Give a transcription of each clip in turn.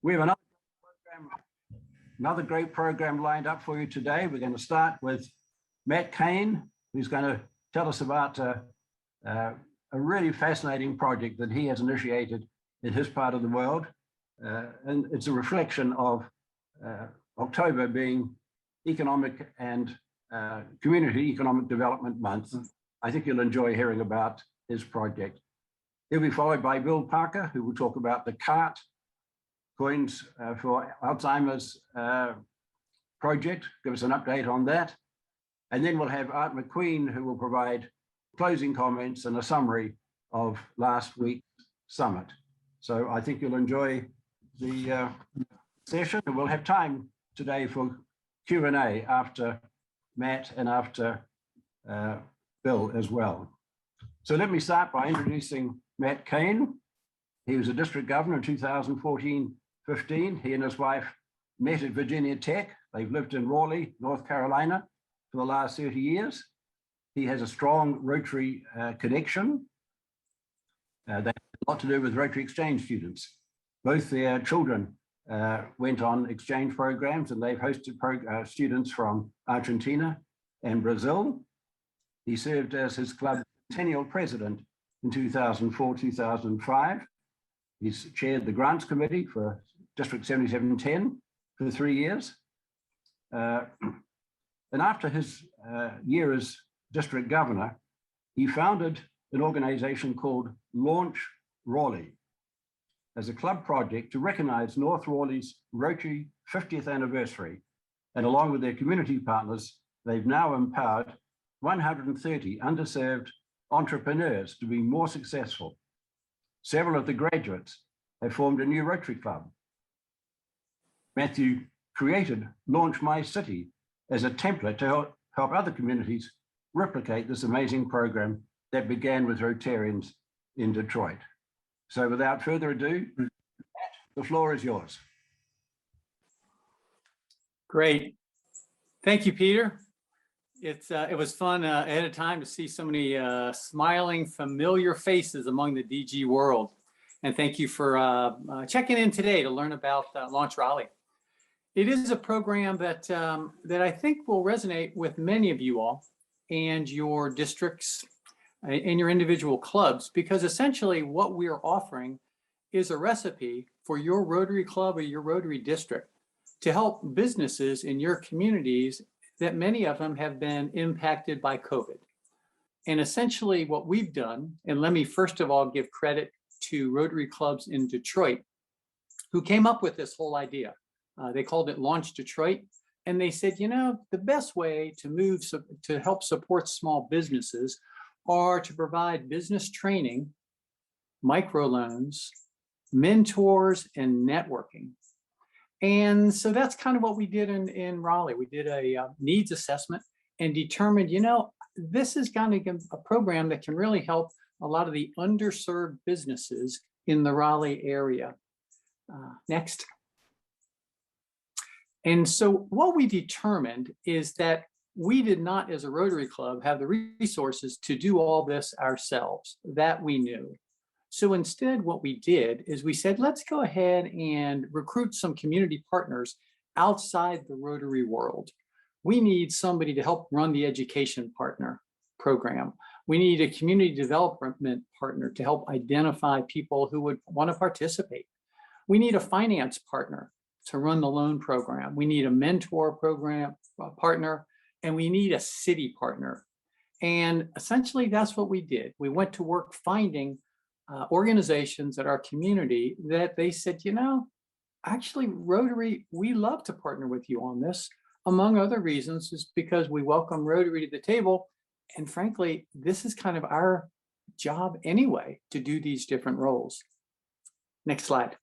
We have another great program lined up for you today. We're going to start with Matt Kane, who's going to tell us about a really fascinating project that he has initiated in his part of the world. And it's a reflection of October being Economic and Community Economic Development Month. I think you'll enjoy hearing about his project. He'll be followed by Bill Parker, who will talk about the CART coins for Alzheimer's project, give us an update on that. And then we'll have Art McQueen, who will provide closing comments and a summary of last week's summit. So I think you'll enjoy the session, and we'll have time today for Q&A after Matt and after Bill as well. So let me start by introducing Matt Kane. He was a district governor in 2014-15. He and his wife met at Virginia Tech. They've lived in Raleigh, North Carolina for the last 30 years. He has a strong Rotary connection. They have a lot to do with Rotary exchange students. Both their children went on exchange programs, and they've hosted students from Argentina and Brazil. He served as his club centennial president in 2004-2005. He's chaired the grants committee for District 7710 for 3 years. And after his year as district governor, he founded an organization called Launch Raleigh as a club project to recognize North Raleigh's Rotary 50th anniversary. And along with their community partners, they've now empowered 130 underserved entrepreneurs to be more successful. Several of the graduates have formed a new Rotary club. Matthew created Launch My City as a template to help other communities replicate this amazing program that began with Rotarians in Detroit. So without further ado, Matt, the floor is yours. Great. Thank you, Peter. It was fun ahead of time to see so many smiling, familiar faces among the DG world. And thank you for checking in today to learn about Launch Raleigh. It is a program that I think will resonate with many of you all and your districts and your individual clubs, because essentially what we are offering is a recipe for your Rotary club or your Rotary district to help businesses in your communities that many of them have been impacted by COVID. And essentially what we've done, and let me first of all give credit to Rotary clubs in Detroit who came up with this whole idea. They called it Launch Detroit. And they said, you know, the best way to help support small businesses are to provide business training, microloans, mentors, and networking. And so that's kind of what we did in Raleigh. We did a needs assessment and determined, you know, this is going to be a program that can really help a lot of the underserved businesses in the Raleigh area. Next. And so what we determined is that we did not, as a Rotary Club, have the resources to do all this ourselves. That we knew. So instead, what we did is we said, let's go ahead and recruit some community partners outside the Rotary world. We need somebody to help run the education partner program. We need a community development partner to help identify people who would want to participate. We need a finance partner to run the loan program. We need a mentor program partner, and we need a city partner. And essentially that's what we did. We went to work finding organizations at our community that they said, you know, actually Rotary, we love to partner with you on this. Among other reasons is because we welcome Rotary to the table. And frankly, this is kind of our job anyway, to do these different roles. Next slide.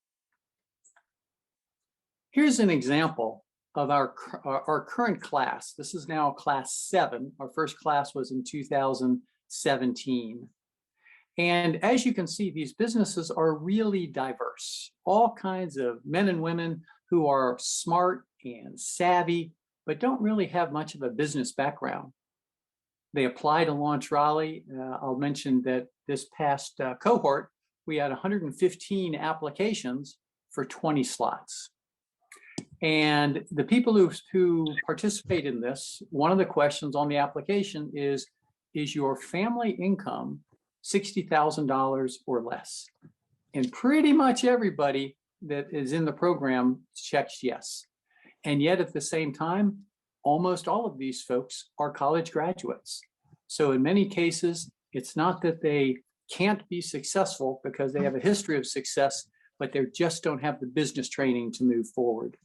Here's an example of our current class. This is now class 7. Our first class was in 2017. And as you can see, these businesses are really diverse. All kinds of men and women who are smart and savvy, but don't really have much of a business background. They apply to Launch Raleigh. I'll mention that this past cohort, we had 115 applications, for 20 slots. And the people who participate in this, one of the questions on the application is your family income $60,000 or less? And pretty much everybody that is in the program checks yes. And yet at the same time, almost all of these folks are college graduates. So in many cases, it's not that they can't be successful because they have a history of success, but they just don't have the business training to move forward.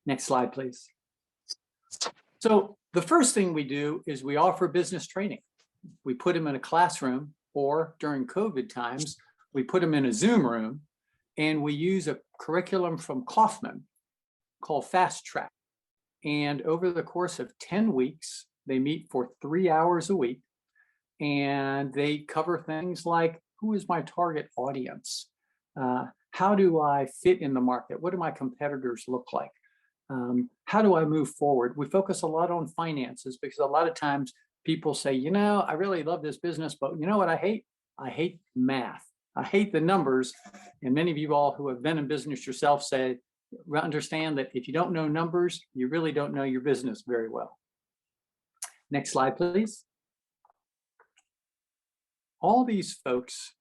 Next slide, please. So the first thing we do is we offer business training. We put them in a classroom, or during COVID times, we put them in a Zoom room, and we use a curriculum from Kaufman called Fast Track. And over the course of 10 weeks, they meet for 3 hours a week, and they cover things like, who is my target audience? How do I fit in the market? What do my competitors look like? How do I move forward? We focus a lot on finances because a lot of times people say, you know, I really love this business, but you know what I hate? I hate math. I hate the numbers. And many of you all who have been in business yourself say, understand that if you don't know numbers, you really don't know your business very well. Next slide, please. All these folks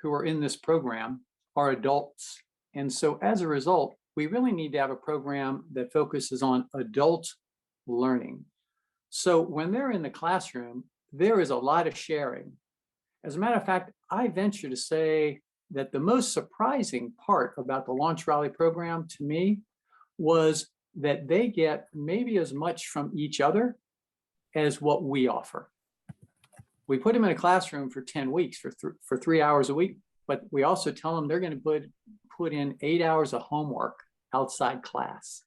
who are in this program are adults. And so as a result, we really need to have a program that focuses on adult learning. So when they're in the classroom, there is a lot of sharing. As a matter of fact, I venture to say that the most surprising part about the Launch Rally program to me was that they get maybe as much from each other as what we offer. We put them in a classroom for 10 weeks for 3 hours a week, but we also tell them they're going to put in 8 hours of homework outside class.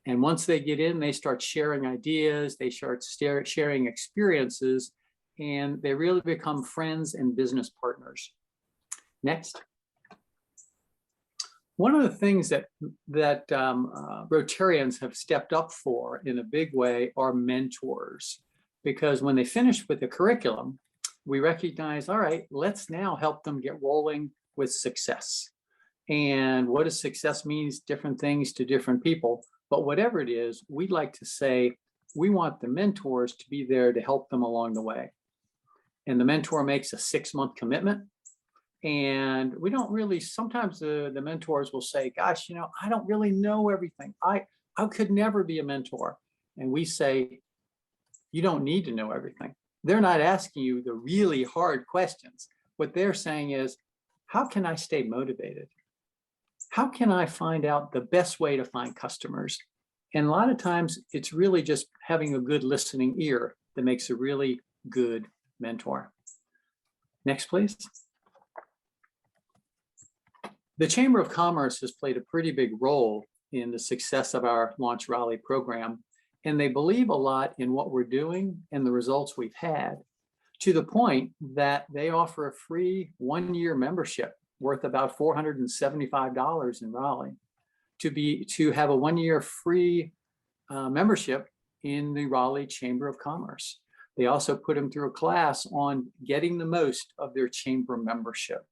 And once they get in, they start sharing ideas, they start sharing experiences, and they really become friends and business partners. Next. One of the things that Rotarians have stepped up for in a big way are mentors, because when they finish with the curriculum, we recognize, all right, let's now help them get rolling with success. And what does success means? Different things to different people. But whatever it is, we'd like to say, we want the mentors to be there to help them along the way. And the mentor makes a 6-month commitment. And we don't really, sometimes the mentors will say, gosh, you know, I don't really know everything. I could never be a mentor. And we say, you don't need to know everything. They're not asking you the really hard questions. What they're saying is, how can I stay motivated? How can I find out the best way to find customers? And a lot of times it's really just having a good listening ear that makes a really good mentor. Next, please. The Chamber of Commerce has played a pretty big role in the success of our Launch Rally program, and they believe a lot in what we're doing and the results we've had, to the point that they offer a free 1-year membership worth about $475 in Raleigh to have a 1-year free membership in the Raleigh Chamber of Commerce. They also put them through a class on getting the most of their chamber membership.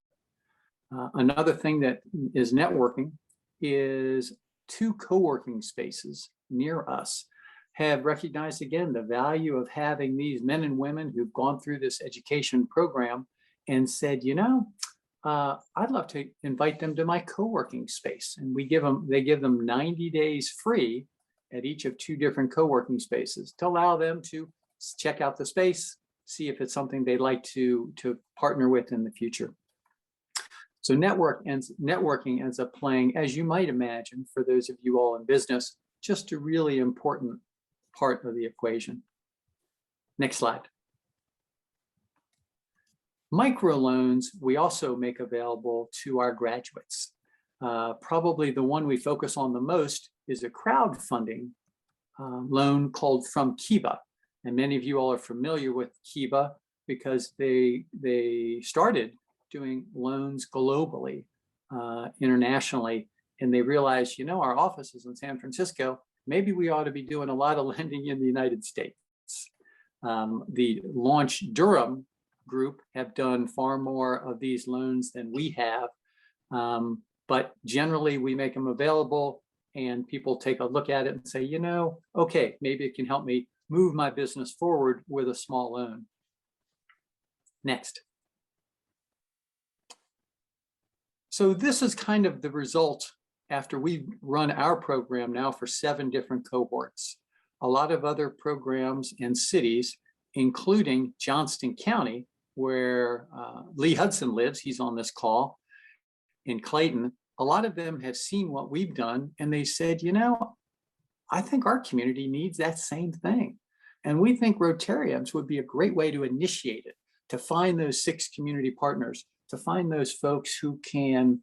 Another thing that is networking is 2 co-working spaces near us have recognized again the value of having these men and women who've gone through this education program and said, you know, I'd love to invite them to my co-working space. And they give them 90 days free at each of 2 different co-working spaces to allow them to check out the space, see if it's something they'd like to partner with in the future. So networking ends up playing, as you might imagine, for those of you all in business, just a really important part of the equation. Next slide. Microloans we also make available to our graduates. Probably the one we focus on the most is a crowdfunding loan called From Kiva. And many of you all are familiar with Kiva because they started doing loans globally, internationally, and they realized, you know, our office is in San Francisco. Maybe we ought to be doing a lot of lending in the United States. The Launch Durham group have done far more of these loans than we have. but generally we make them available and people take a look at it and say, you know, okay, maybe it can help me move my business forward with a small loan. Next. So this is kind of the result after we've run our program now for 7 different cohorts. A lot of other programs and cities, including Johnston County, where Lee Hudson lives, he's on this call, in Clayton, a lot of them have seen what we've done and they said, you know, I think our community needs that same thing. And we think Rotarians would be a great way to initiate it, to find those 6 community partners, to find those folks who can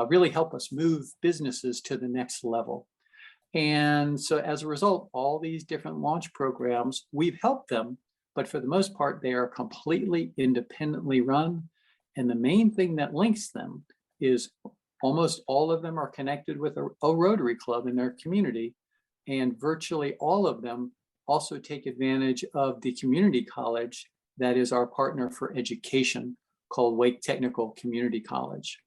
really help us move businesses to the next level. And so as a result, all these different launch programs, we've helped them, but for the most part, they are completely independently run. And the main thing that links them is almost all of them are connected with a Rotary club in their community. And virtually all of them also take advantage of the community college that is our partner for education, called Wake Technical Community College.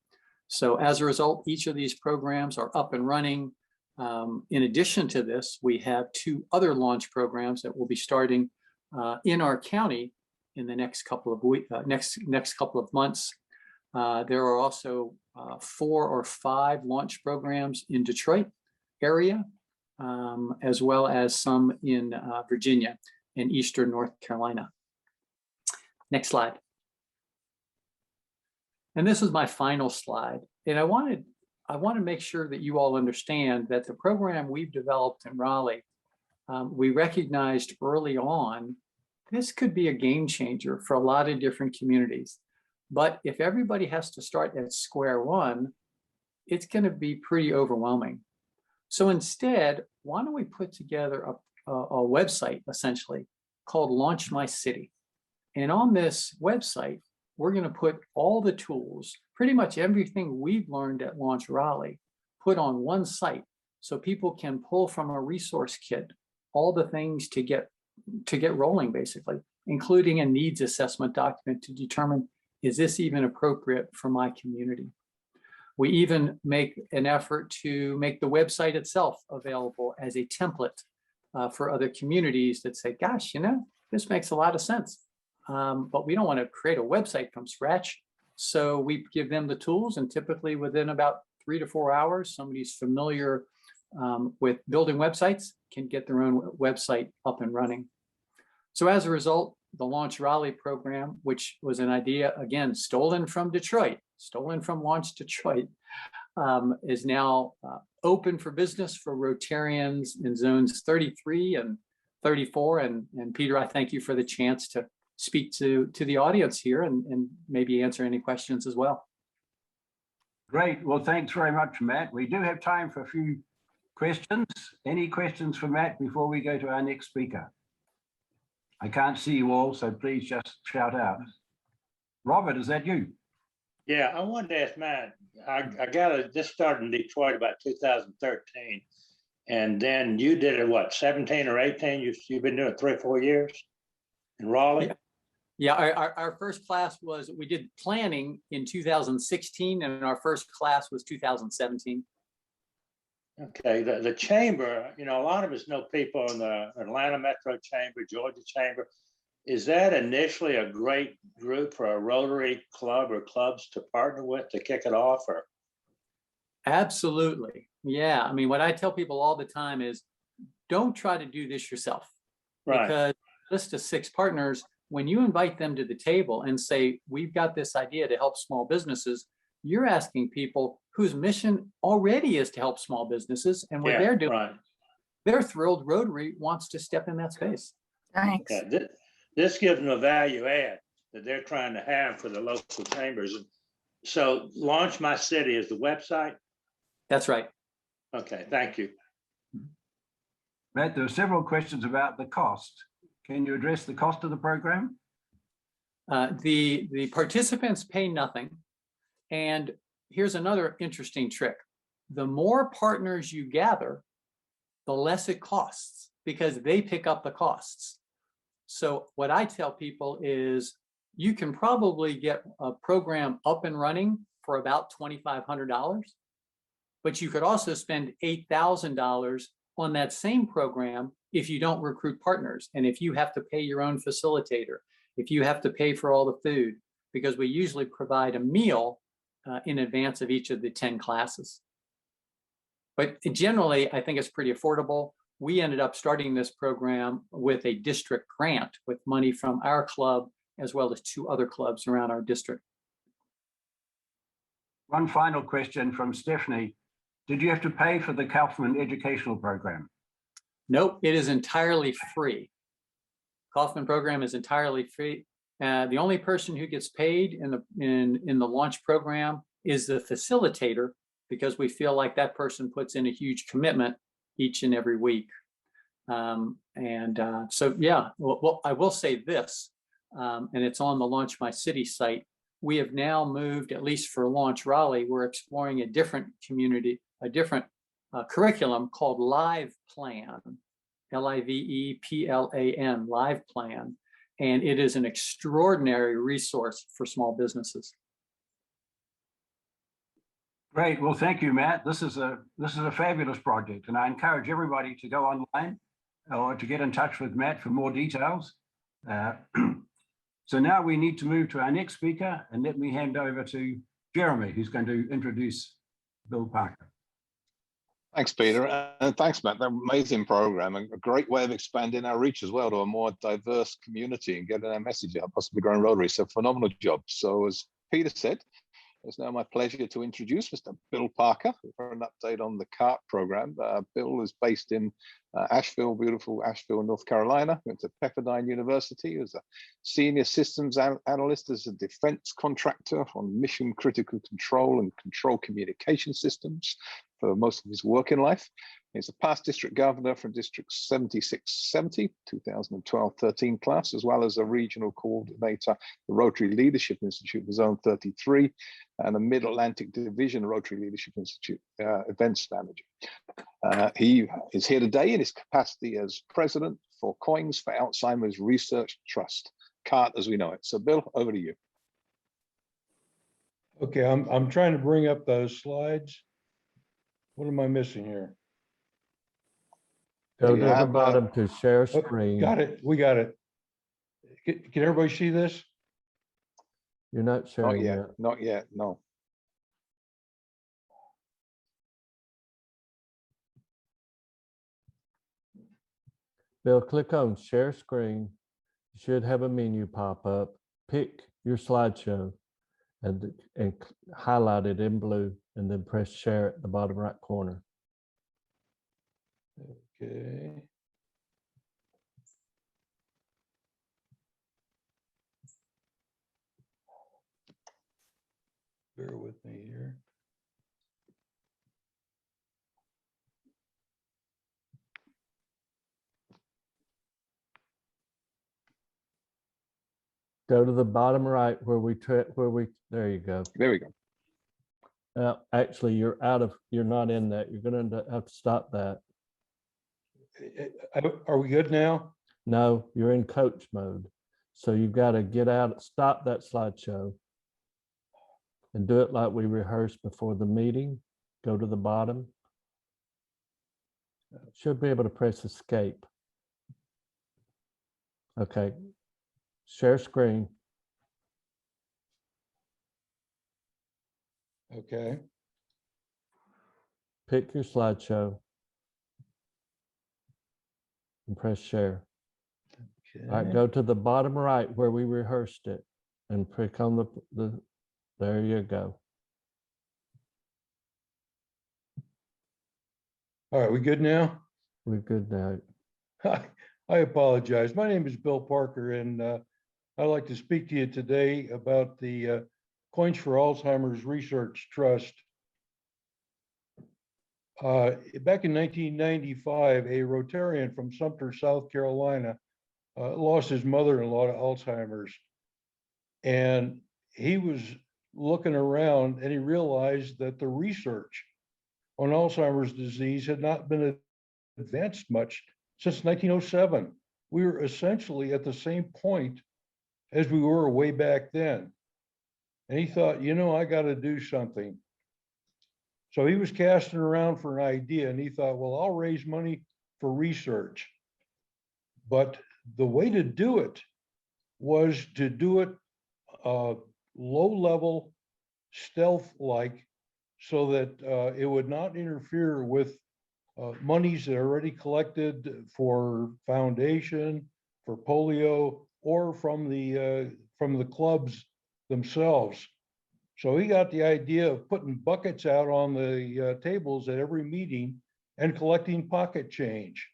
So as a result, each of these programs are up and running. In addition to this, we have 2 other launch programs that will be starting in our county in the next couple of weeks, next couple of months. There are also 4 or 5 launch programs in Detroit area, as well as some in Virginia and Eastern North Carolina. Next slide. And this is my final slide. And I want to make sure that you all understand that the program we've developed in Raleigh, we recognized early on, this could be a game changer for a lot of different communities. But if everybody has to start at square one, it's going to be pretty overwhelming. So instead, why don't we put together a website, essentially, called Launch My City. And on this website, we're going to put all the tools, pretty much everything we've learned at Launch Raleigh, put on one site so people can pull from a resource kit all the things to get rolling, basically, including a needs assessment document to determine, is this even appropriate for my community? We even make an effort to make the website itself available as a template for other communities that say, gosh, you know, this makes a lot of sense. But we don't want to create a website from scratch. So we give them the tools, and typically within about 3 to 4 hours, somebody's familiar with building websites can get their own website up and running. So as a result, the Launch Raleigh program, which was an idea, again, stolen from Detroit, stolen from Launch Detroit, is now open for business for Rotarians in zones 33 and 34. And Peter, I thank you for the chance to speak to the audience here and maybe answer any questions as well. Great. Well, thanks very much, Matt. We do have time for a few questions. Any questions for Matt before we go to our next speaker? I can't see you all, so please just shout out. Robert, is that you? Yeah, I wanted to ask Matt, I got this started in Detroit about 2013. And then you did it, what, 17 or 18? You've been doing it 3 or 4 years in Raleigh? Yeah, our first class was, we did planning in 2016, and our first class was 2017. Okay, the chamber, you know, a lot of us know people in the Atlanta Metro Chamber, Georgia Chamber. Is that initially a great group for a Rotary club or clubs to partner with to kick it off? Or? Absolutely. Yeah. I mean, what I tell people all the time is don't try to do this yourself. Right. Because list of 6 partners, when you invite them to the table and say, we've got this idea to help small businesses, you're asking people whose mission already is to help small businesses, and what they're doing, right. They're thrilled Rotary wants to step in that space. Thanks. Okay. This gives them a value add that they're trying to have for the local chambers. So Launch My City is the website? That's right. Okay, thank you. Matt, there are several questions about the cost. Can you address the cost of the program? The participants pay nothing. And here's another interesting trick. The more partners you gather, the less it costs, because they pick up the costs. So what I tell people is you can probably get a program up and running for about $2,500. but you could also spend $8,000 on that same program if you don't recruit partners. And if you have to pay your own facilitator, if you have to pay for all the food, because we usually provide a meal in advance of each of the 10 classes. But generally, I think it's pretty affordable. We ended up starting this program with a district grant with money from our club, as well as 2 other clubs around our district. One final question from Stephanie. Did you have to pay for the Kaufman educational program? Nope, it is entirely free. Kaufman program is entirely free. The only person who gets paid in the launch program is the facilitator, because we feel like that person puts in a huge commitment each and every week. So yeah, well, I will say this, and it's on the Launch My City site. We have now moved, at least for Launch Raleigh, we're exploring a different curriculum called Live Plan, LIVEPLAN, Live Plan. And it is an extraordinary resource for small businesses. Great. Well, thank you, Matt. This is a fabulous project, and I encourage everybody to go online or to get in touch with Matt for more details. So now we need to move to our next speaker, and let me hand over to Jeremy, who's going to introduce Bill Parker. Thanks, Peter, and thanks, Matt. That amazing program, and a great way of expanding our reach as well to a more diverse community and getting our message out, possibly growing Rotary. So phenomenal job. So as Peter said, it's now my pleasure to introduce Mr. Bill Parker for an update on the CART program. Bill is based in Asheville, beautiful Asheville, North Carolina. Went to Pepperdine University as a senior systems analyst as a defense contractor on mission critical control and control communication systems for most of his working life. He's a past district governor from District 7670, 2012-13 class, as well as a regional coordinator, the Rotary Leadership Institute for Zone 33, and the Mid-Atlantic Division Rotary Leadership Institute events manager. He is here today in his capacity as president for Coins for Alzheimer's Research Trust, CART as we know it. So Bill, over to you. Okay, I'm trying to bring up those slides. What am I missing here? Go to the bottom to share screen. Got it. We got it. Can everybody see this? You're not sharing Not yet. yet. Not yet. No. Bill, click on share screen. You should have a menu pop up. Pick your slideshow and highlight it in blue, and then press share at the bottom right corner. Okay. Bear with me here. Go to the bottom right where we there you go. There we go. Actually, you're not in that. You're going to have to stop that. Are we good now? No, you're in coach mode. So you've got to get out, stop that slideshow, and do it like we rehearsed before the meeting. Go to the bottom. Should be able to press escape. Okay. Share screen. Okay. Pick your slideshow and press share. Okay. All right, go to the bottom right where we rehearsed it and click on the there you go. All right, we good now? We're good now. I apologize. My name is Bill Parker, and I'd like to speak to you today about the Coins for Alzheimer's Research Trust. Back in 1995, a Rotarian from Sumter, South Carolina, lost his mother-in-law to Alzheimer's. And he was looking around and he realized that the research on Alzheimer's disease had not been advanced much since 1907. We were essentially at the same point as we were way back then. And he thought, you know, I got to do something. So he was casting around for an idea and he thought, well, I'll raise money for research. But the way to do it was to do it low level, stealth-like, so that it would not interfere with monies that are already collected for foundation, for polio, or from the clubs themselves. So he got the idea of putting buckets out on the tables at every meeting and collecting pocket change.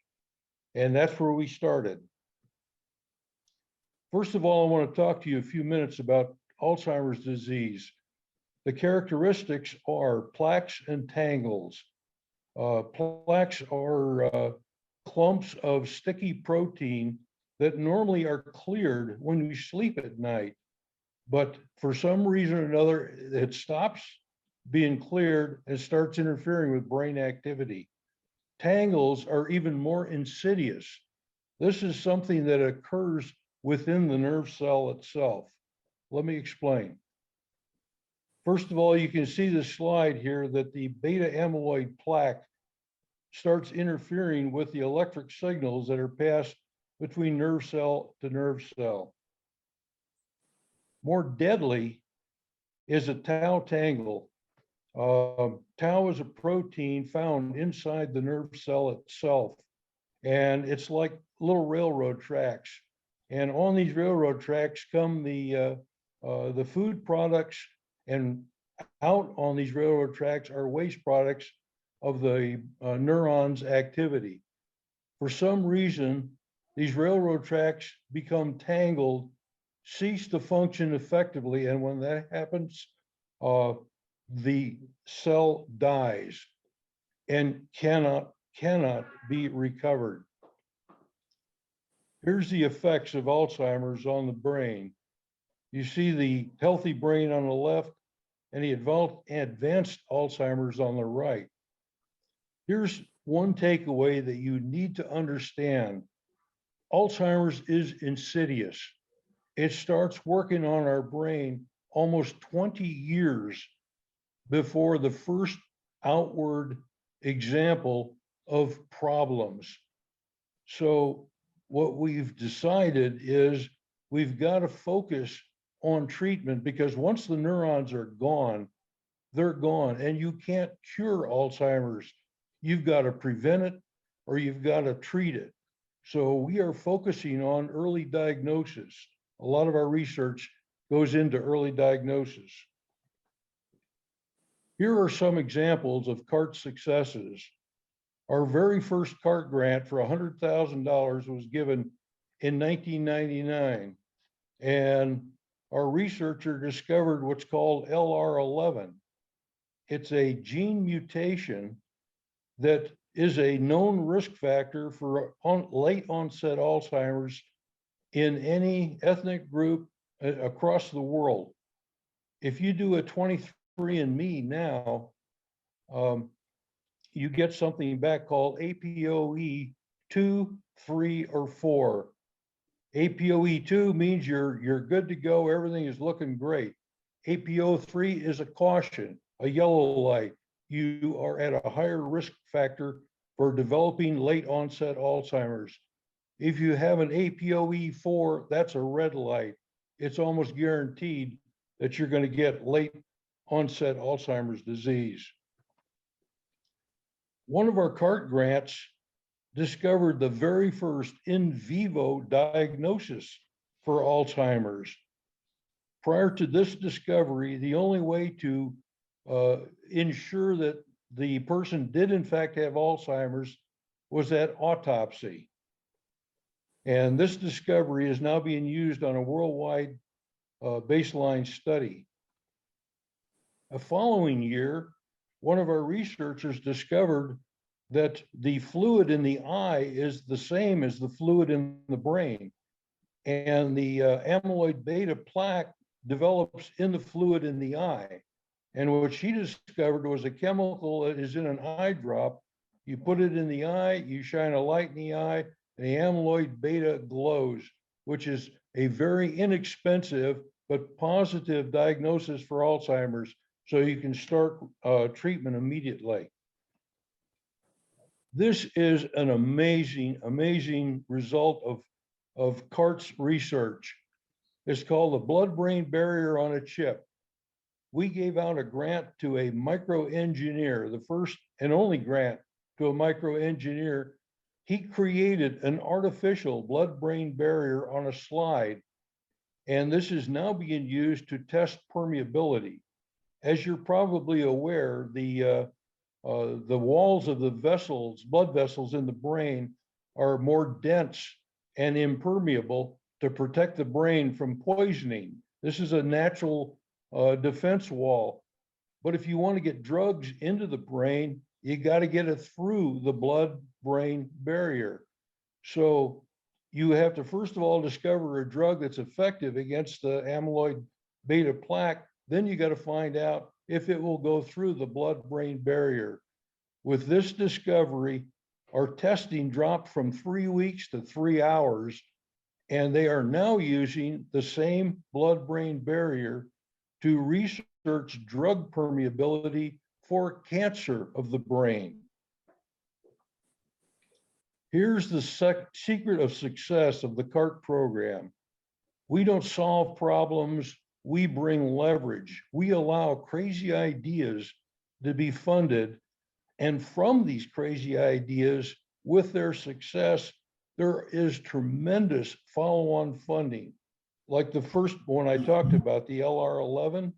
And that's where we started. First of all, I want to talk to you a few minutes about Alzheimer's disease. The characteristics are plaques and tangles. Plaques are clumps of sticky protein that normally are cleared when we sleep at night. But for some reason or another, it stops being cleared and starts interfering with brain activity. Tangles are even more insidious. This is something that occurs within the nerve cell itself. Let me explain. First of all, you can see the slide here that the beta amyloid plaque starts interfering with the electric signals that are passed between nerve cell to nerve cell. More deadly is a tau tangle. Tau is a protein found inside the nerve cell itself, and it's like little railroad tracks. And on these railroad tracks come the food products, and out on these railroad tracks are waste products of the neurons' activity. For some reason, these railroad tracks become tangled, cease to function effectively, and when that happens, the cell dies and cannot be recovered. Here's the effects of Alzheimer's on the brain. You see the healthy brain on the left and the advanced Alzheimer's on the right. Here's one takeaway that you need to understand. Alzheimer's is insidious. It starts working on our brain almost 20 years before the first outward example of problems. So what we've decided is we've got to focus on treatment, because once the neurons are gone, they're gone, and you can't cure Alzheimer's. You've got to prevent it or you've got to treat it. So we are focusing on early diagnosis. A lot of our research goes into early diagnosis. Here are some examples of CART successes. Our very first CART grant for $100,000 was given in 1999, and our researcher discovered what's called LR11. It's a gene mutation that is a known risk factor for late onset Alzheimer's in any ethnic group across the world. If you do a 23andMe now, you get something back called APOE 2, 3, or 4. APOE 2 means you're good to go, everything is looking great. APO 3 is a caution, a yellow light. You are at a higher risk factor for developing late onset Alzheimer's. If you have an APOE 4, that's a red light. It's almost guaranteed that you're going to get late onset Alzheimer's disease. One of our CART grants discovered the very first in vivo diagnosis for Alzheimer's. Prior to this discovery, the only way to ensure that the person did in fact have Alzheimer's was at autopsy. And this discovery is now being used on a worldwide baseline study. A following year, one of our researchers discovered that the fluid in the eye is the same as the fluid in the brain. And the amyloid beta plaque develops in the fluid in the eye. And what she discovered was a chemical that is in an eye drop. You put it in the eye, you shine a light in the eye, and the amyloid beta glows, which is a very inexpensive but positive diagnosis for Alzheimer's. so you can start treatment immediately. This is an amazing result of CART's research. It's called the blood-brain barrier on a chip. We gave out a grant to a microengineer, the first and only grant to a microengineer. He created an artificial blood-brain barrier on a slide, and this is now being used to test permeability. As you're probably aware, the walls of the vessels, blood vessels in the brain, are more dense and impermeable to protect the brain from poisoning. This is a natural defense wall. But if you want to get drugs into the brain, you got to get it through the blood-brain barrier. So you have to, first of all, discover a drug that's effective against the amyloid beta plaque. Then you got to find out if it will go through the blood-brain barrier. With this discovery, our testing dropped from 3 weeks to 3 hours, and they are now using the same blood-brain barrier to research drug permeability for cancer of the brain. Here's the secret of success of the CART program. We don't solve problems, we bring leverage. We allow crazy ideas to be funded, and from these crazy ideas, with their success, there is tremendous follow-on funding. Like the first one I talked about, the LR11,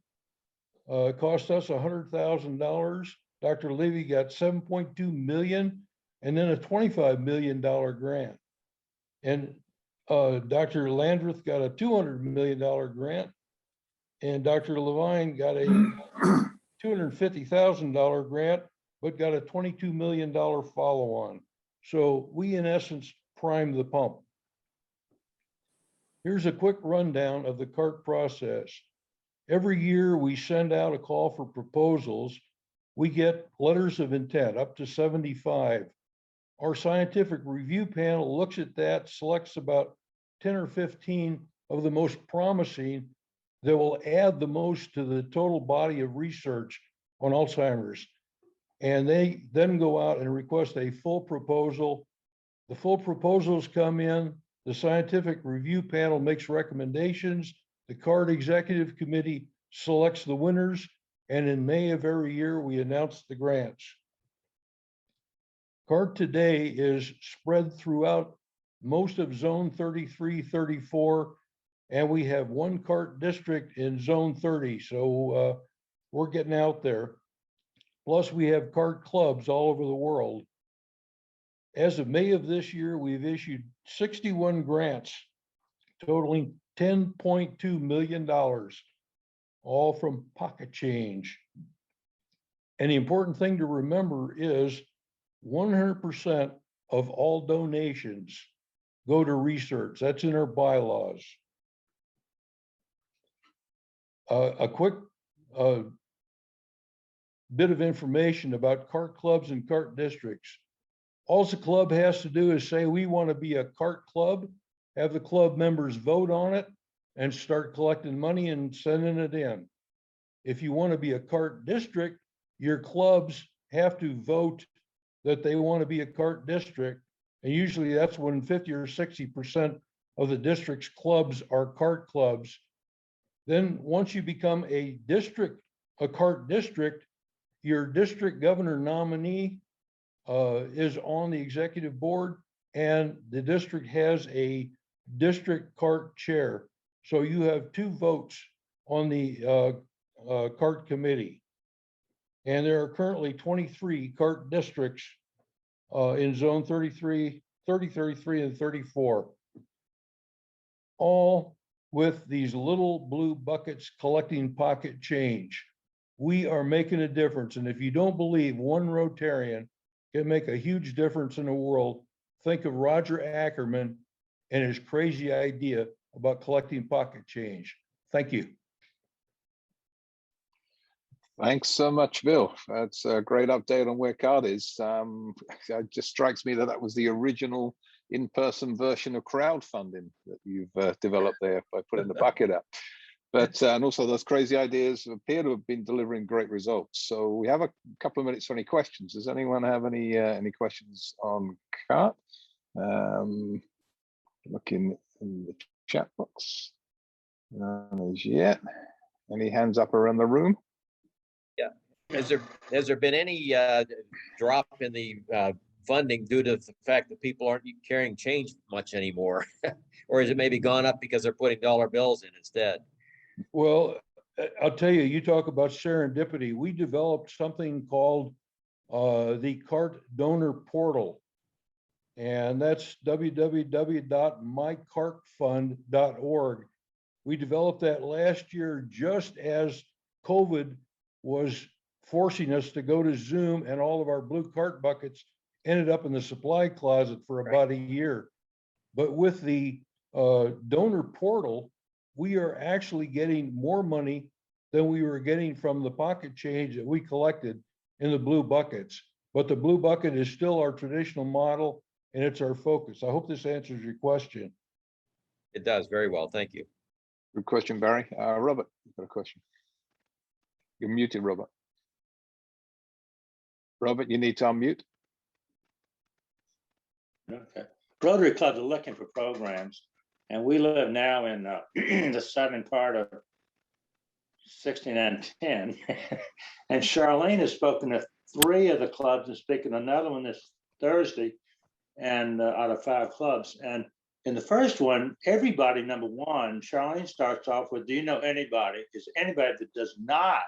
cost us $100,000. Dr. Levy got 7.2 million, and then a $25 million grant. And Dr. Landreth got a $200 million grant, and Dr. Levine got a $250,000 grant, but got a $22 million follow-on. So we, in essence, primed the pump. Here's a quick rundown of the CART process. Every year we send out a call for proposals. We get letters of intent, up to 75. Our scientific review panel looks at that, selects about 10 or 15 of the most promising that will add the most to the total body of research on Alzheimer's. And they then go out and request a full proposal. The full proposals come in, the scientific review panel makes recommendations, the CART executive committee selects the winners, and in May of every year, we announce the grants. CART today is spread throughout most of zone 33, 34, and we have one CART district in zone 30. So we're getting out there. Plus we have CART clubs all over the world. As of May of this year, we've issued 61 grants totaling $10.2 million, all from pocket change. And the important thing to remember is 100% of all donations go to research. That's in our bylaws. A quick bit of information about CART clubs and CART districts. All the club has to do is say, we want to be a CART club, have the club members vote on it, and start collecting money and sending it in. If you want to be a CART district, your clubs have to vote that they want to be a CART district. And usually that's when 50 or 60% of the district's clubs are CART clubs. Then once you become a district, a CART district, your district governor nominee is on the executive board, and the district has a district CART chair. So you have 2 votes on the CART committee. And there are currently 23 CART districts in zone 33, 33, and 34. All with these little blue buckets collecting pocket change. We are making a difference. And if you don't believe one Rotarian can make a huge difference in the world, think of Roger Ackerman and his crazy idea about collecting pocket change. Thank you. Thanks so much, Bill. That's a great update on where CART is. It just strikes me that that was the original in-person version of crowdfunding that you've developed there by putting the bucket up. But and also those crazy ideas appear to have been delivering great results. So we have a couple of minutes for any questions. Does anyone have any questions on CART? Looking in the chat box. None as yet. Any hands up around the room? Yeah. Has there been any drop in the funding due to the fact that people aren't carrying change much anymore? Or is it maybe gone up because they're putting dollar bills in instead? Well, I'll tell you, you talk about serendipity. We developed something called the CART donor portal. And that's www.mycartfund.org. We developed that last year just as COVID was forcing us to go to Zoom, and all of our blue cart buckets ended up in the supply closet for about a year. But with the donor portal, we are actually getting more money than we were getting from the pocket change that we collected in the blue buckets. But the blue bucket is still our traditional model, and it's our focus. I hope this answers your question. It does very well. Thank you. Good question, Barry. Robert, you've got a question. You're muted, Robert. Robert, you need to unmute. Okay. Rotary clubs are looking for programs, and we live now in the southern part of 6910. And Charlene has spoken to 3 of the clubs and speaking to another one this Thursday, and out of 5 clubs. And in the first one, everybody, number one, Charlene starts off with, do you know anybody? Is anybody that does not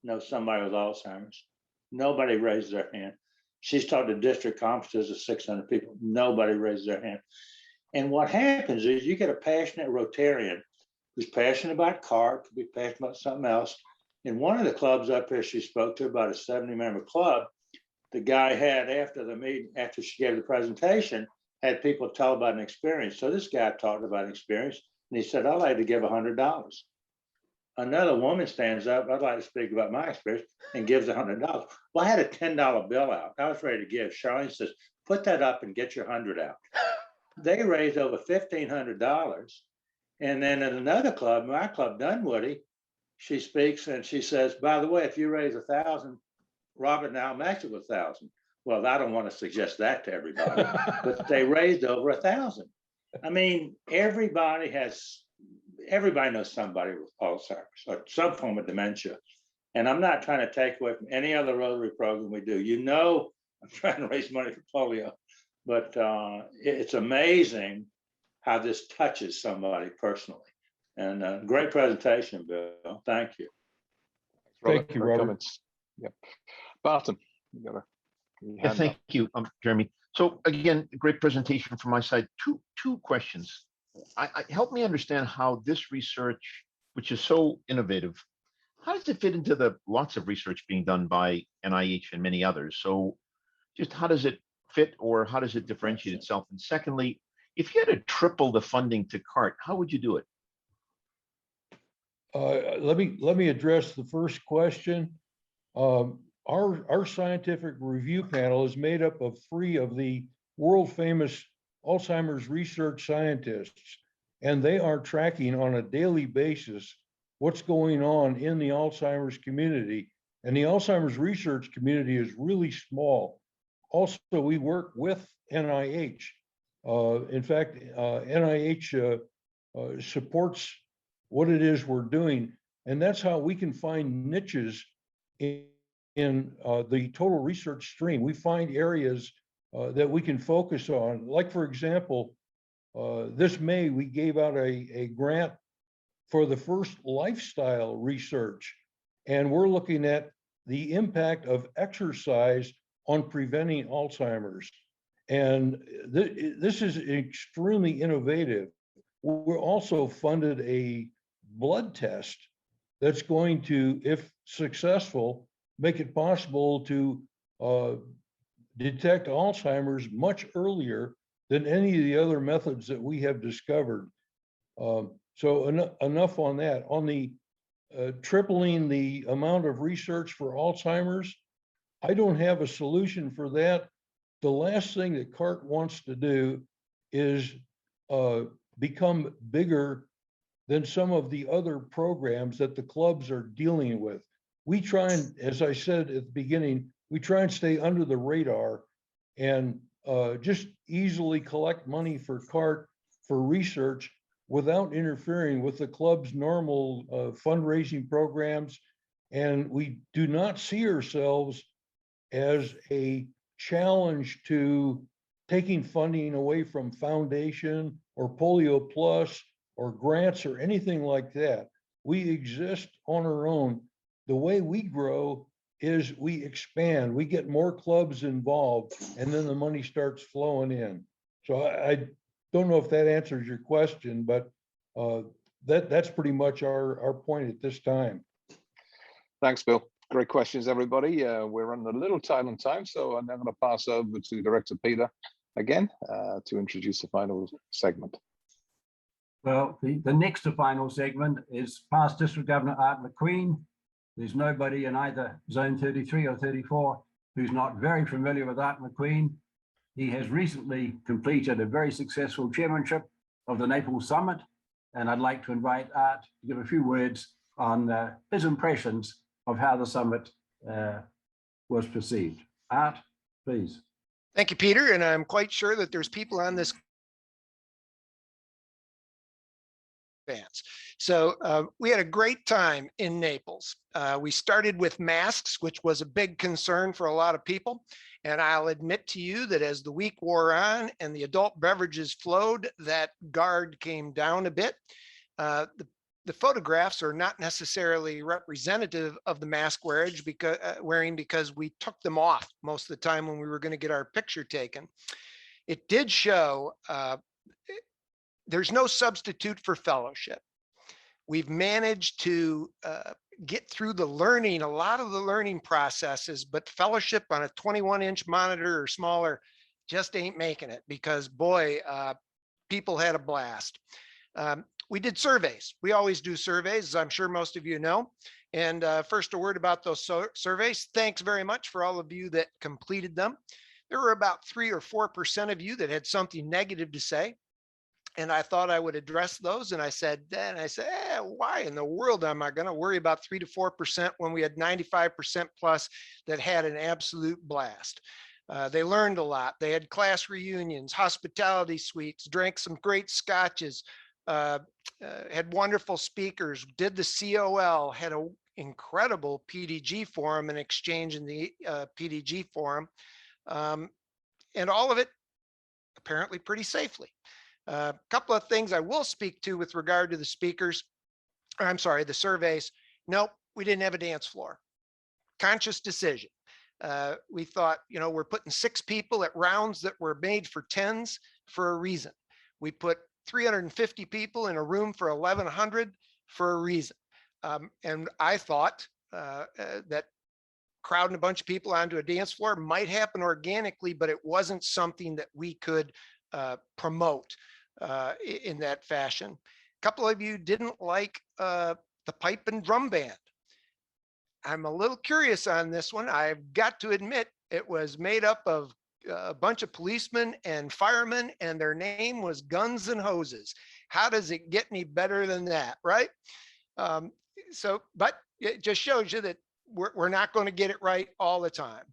know somebody with Alzheimer's? Nobody raises their hand. She's talked to district conferences of 600 people. Nobody raises their hand. And what happens is you get a passionate Rotarian who's passionate about CART, could be passionate about something else. In one of the clubs up here she spoke to, about a 70-member club, the guy had, after the meeting, after she gave the presentation, had people tell about an experience. So this guy talked about an experience, and he said, I'd like to give $100. Another woman stands up, I'd like to speak about my experience, and gives $100. Well, I had a $10 bill out. I was ready to give. Charlene says, put that up and get your 100 out. They raised over $1,500. And then in another club, my club, Dunwoody, she speaks and she says, by the way, if you raise 1,000, Robert and I'll match it with 1,000. Well, I don't want to suggest that to everybody, but they raised over 1,000. I mean, everybody knows somebody with Alzheimer's or some form of dementia. And I'm not trying to take away from any other Rotary program we do. You know, I'm trying to raise money for polio, but it's amazing how this touches somebody personally. And great presentation, Bill. Thank you. Thank you, Robert. Comments. Yep. Barton, you got Yeah, thank you, Jeremy. So again, great presentation from my side. Two questions. Help me understand how this research, which is so innovative, how does it fit into the lots of research being done by NIH and many others? So just how does it fit, or how does it differentiate itself? And secondly, if you had to triple the funding to CART, how would you do it? Let me address the first question. Our scientific review panel is made up of 3 of the world famous Alzheimer's research scientists, and they are tracking on a daily basis what's going on in the Alzheimer's community. And the Alzheimer's research community is really small. Also, we work with NIH. In fact, NIH supports what it is we're doing, and that's how we can find niches in the total research stream. We find areas that we can focus on. Like, for example, this May, we gave out a grant for the first lifestyle research, and we're looking at the impact of exercise on preventing Alzheimer's. And this is extremely innovative. We also funded a blood test that's going to, if successful, make it possible to detect Alzheimer's much earlier than any of the other methods that we have discovered. So enough on that. On the tripling the amount of research for Alzheimer's, I don't have a solution for that. The last thing that CART wants to do is become bigger than some of the other programs that the clubs are dealing with. We try and, as I said at the beginning, we try and stay under the radar and just easily collect money for CART for research without interfering with the club's normal fundraising programs. And we do not see ourselves as a challenge to taking funding away from Foundation or Polio Plus or grants or anything like that. We exist on our own. The way we grow is we expand, we get more clubs involved, and then the money starts flowing in. So I don't know if that answers your question, but that's pretty much our point at this time. Thanks, Bill. Great questions, everybody. We're running a little tight on time, so I'm now going to pass over to Director Peter again to introduce the final segment. Well, the next to final segment is past District Governor Art McQueen. There's nobody in either Zone 33 or 34 who's not very familiar with Art McQueen. He has recently completed a very successful chairmanship of the Naples Summit, and I'd like to invite Art to give a few words on his impressions of how the summit was perceived. Art, please. Thank you, Peter. And I'm quite sure that there's people on this fans. So we had a great time in Naples. We started with masks, which was a big concern for a lot of people. And I'll admit to you that as the week wore on and the adult beverages flowed, that guard came down a bit. The photographs are not necessarily representative of the mask wearing because we took them off most of the time when we were going to get our picture taken. It did show there's no substitute for fellowship. We've managed to get through a lot of the learning processes, but fellowship on a 21-inch monitor or smaller just ain't making it because boy, people had a blast. We did surveys. We always do surveys, as I'm sure most of you know. And first, a word about those surveys. Thanks very much for all of you that completed them. There were about 3 or 4% of you that had something negative to say. And I thought I would address those. And I said, why in the world am I going to worry about 3 to 4% when we had 95% plus that had an absolute blast? They learned a lot. They had class reunions, hospitality suites, drank some great scotches, had wonderful speakers, did the COL, had an incredible PDG forum and exchange in the PDG forum, and all of it apparently pretty safely. A couple of things I will speak to with regard to the speakers, the surveys. Nope, we didn't have a dance floor. Conscious decision. We thought, we're putting 6 people at rounds that were made for 10s for a reason. We put 350 people in a room for 1,100 for a reason. And I thought that crowding a bunch of people onto a dance floor might happen organically, but it wasn't something that we could promote in that fashion. A couple of you didn't like the pipe and drum band. I'm a little curious on this one. I've got to admit, it was made up of a bunch of policemen and firemen, and their name was Guns and Hoses. How does it get any better than that, right? But it just shows you that we're not going to get it right all the time.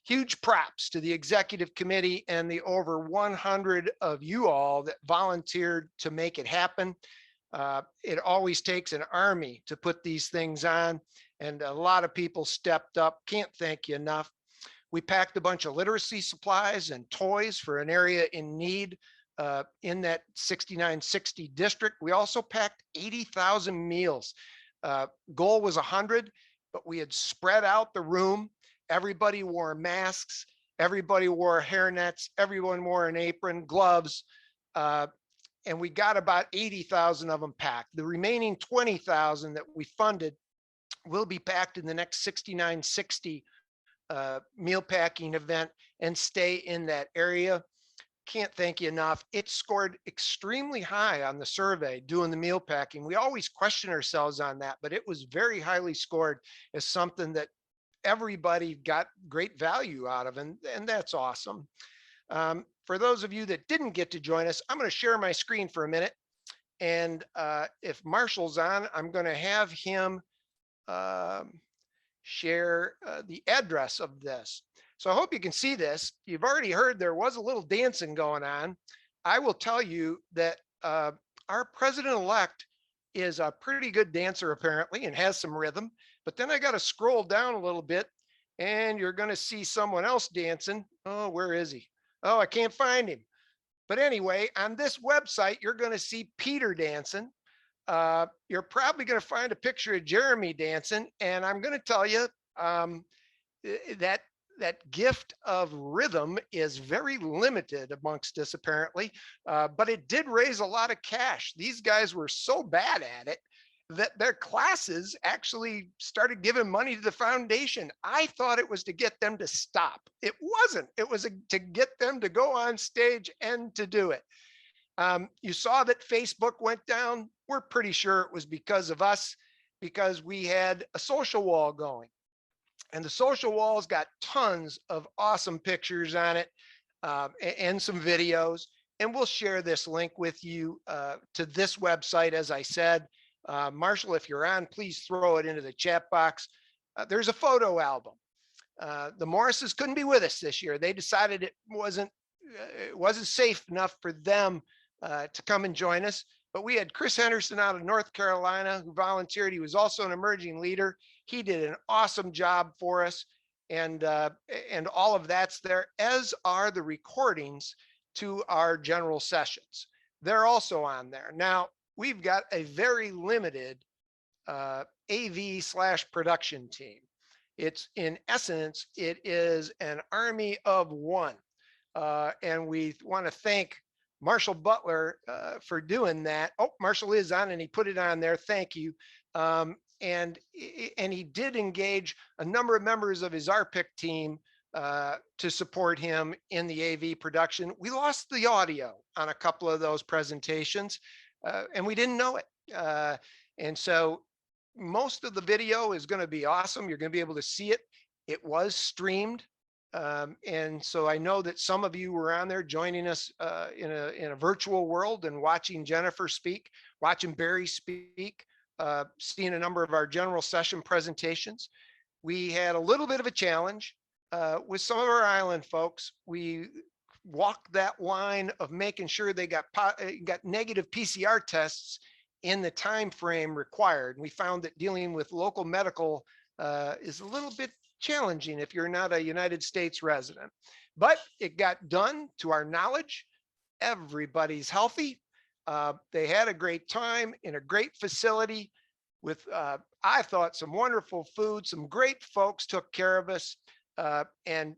Huge props to the executive committee and the over 100 of you all that volunteered to make it happen. It always takes an army to put these things on, and a lot of people stepped up. Can't thank you enough. We packed a bunch of literacy supplies and toys for an area in need in that 6960 district. We also packed 80,000 meals. Goal was 100, but we had spread out the room. Everybody wore masks. Everybody wore hairnets. Everyone wore an apron, gloves. And we got about 80,000 of them packed. The remaining 20,000 that we funded will be packed in the next 6960 meal packing event and stay in that area. Can't thank you enough. It scored extremely high on the survey doing the meal packing. We always question ourselves on that, but it was very highly scored as something that everybody got great value out of, and that's awesome. For those of you that didn't get to join us, I'm going to share my screen for a minute And if Marshall's on, I'm going to have him share the address of this. So I hope you can see this. You've already heard there was a little dancing going on. I will tell you that our president-elect is a pretty good dancer apparently and has some rhythm. But then I got to scroll down a little bit and you're going to see someone else dancing. Oh, where is he? Oh, I can't find him. But anyway, on this website, you're going to see Peter dancing. You're probably going to find a picture of Jeremy dancing. And I'm going to tell you that gift of rhythm is very limited amongst us, apparently. But it did raise a lot of cash. These guys were so bad at it that their classes actually started giving money to the foundation. I thought it was to get them to stop. It wasn't. It was to get them to go on stage and to do it. You saw that Facebook went down. We're pretty sure it was because of us, because we had a social wall going. And the social wall's got tons of awesome pictures on it and some videos. And we'll share this link with you to this website, as I said. Marshall, if you're on, please throw it into the chat box. There's a photo album. The Morrises couldn't be with us this year. They decided it wasn't safe enough for them to come and join us. But we had Chris Henderson out of North Carolina who volunteered. He was also an emerging leader. He did an awesome job for us. And all of that's there, as are the recordings to our general sessions. They're also on there. Now, we've got a very limited AV/production team. It's, in essence, it is an army of one. And we want to thank Marshall Butler for doing that. Oh, Marshall is on and he put it on there. Thank you. And he did engage a number of members of his RPIC team to support him in the AV production. We lost the audio on a couple of those presentations and we didn't know it. And so most of the video is going to be awesome. You're going to be able to see it. It was streamed. And so I know that some of you were on there joining us in a virtual world and watching Jennifer speak, watching Barry speak, seeing a number of our general session presentations. We had a little bit of a challenge with some of our island folks. We walked that line of making sure they got negative PCR tests in the time frame required. We found that dealing with local medical is a little bit challenging if you're not a United States resident, but it got done to our knowledge. Everybody's healthy. They had a great time in a great facility with, I thought, some wonderful food. Some great folks took care of us. And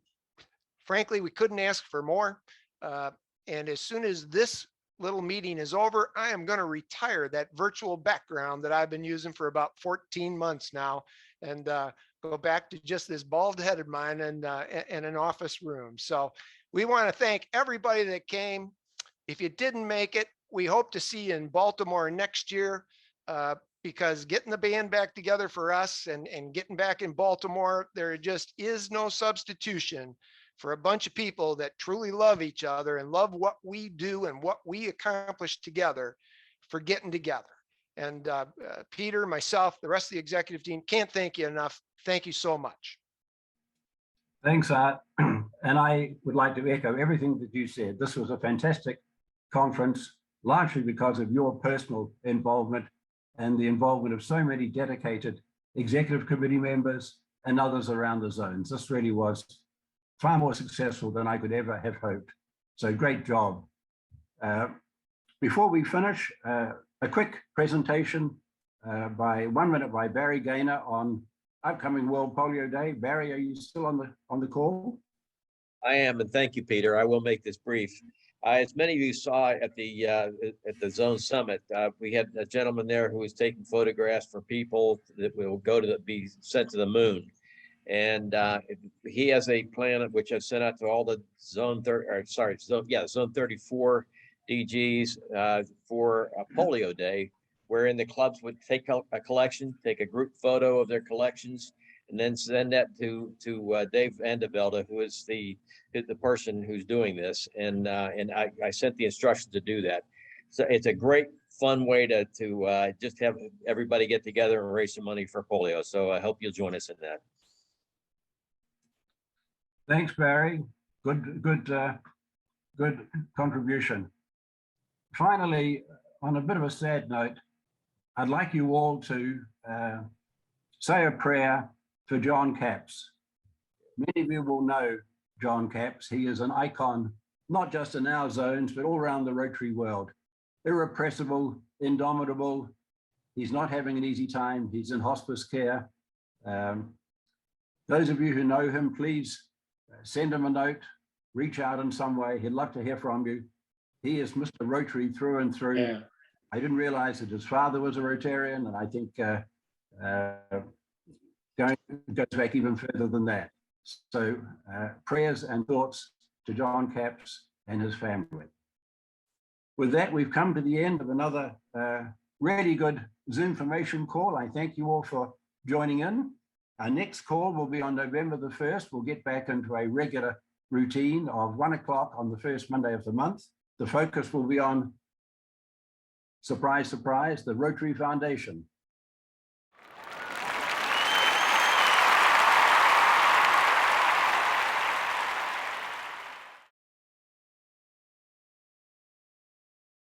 frankly, we couldn't ask for more. And as soon as this little meeting is over, I am going to retire that virtual background that I've been using for about 14 months now and go back to just this bald head of mine and an office room. So we want to thank everybody that came. If you didn't make it, we hope to see you in Baltimore next year because getting the band back together for us and getting back in Baltimore, there just is no substitution for a bunch of people that truly love each other and love what we do and what we accomplish together for getting together. And Peter, myself, the rest of the executive team can't thank you enough. Thank you so much. Thanks, Art. And I would like to echo everything that you said. This was a fantastic conference, largely because of your personal involvement and the involvement of so many dedicated executive committee members and others around the zones. This really was far more successful than I could ever have hoped. So great job. Before we finish, a quick presentation by 1 minute by Barry Gaynor on upcoming World Polio Day. Barry, are you still on the call? I am, and thank you, Peter. I will make this brief. As many of you saw at the Zone Summit, we had a gentleman there who was taking photographs for people that will be sent to the moon. And he has a plan which I've sent out to all the Zone 34 DGs for a Polio Day, wherein the clubs would take a collection, take a group photo of their collections, and then send that to Dave Vandevelde, who is the person who's doing this. And I sent the instructions to do that. So it's a great fun way to just have everybody get together and raise some money for polio. So I hope you'll join us in that. Thanks, Barry. Good contribution. Finally, on a bit of a sad note, I'd like you all to say a prayer for John Capps. Many of you will know John Capps. He is an icon, not just in our zones, but all around the Rotary world. Irrepressible, indomitable. He's not having an easy time. He's in hospice care. Those of you who know him, please send him a note, reach out in some way. He'd love to hear from you. He is Mr. Rotary through and through. Yeah. I didn't realize that his father was a Rotarian, and I think goes back even further than that. So prayers and thoughts to John Capps and his family. With that, we've come to the end of another really good Zoomformation call. I thank you all for joining in. Our next call will be on November the 1st. We'll get back into a regular routine of 1 o'clock on the first Monday of the month. The focus will be on, surprise, surprise, the Rotary Foundation.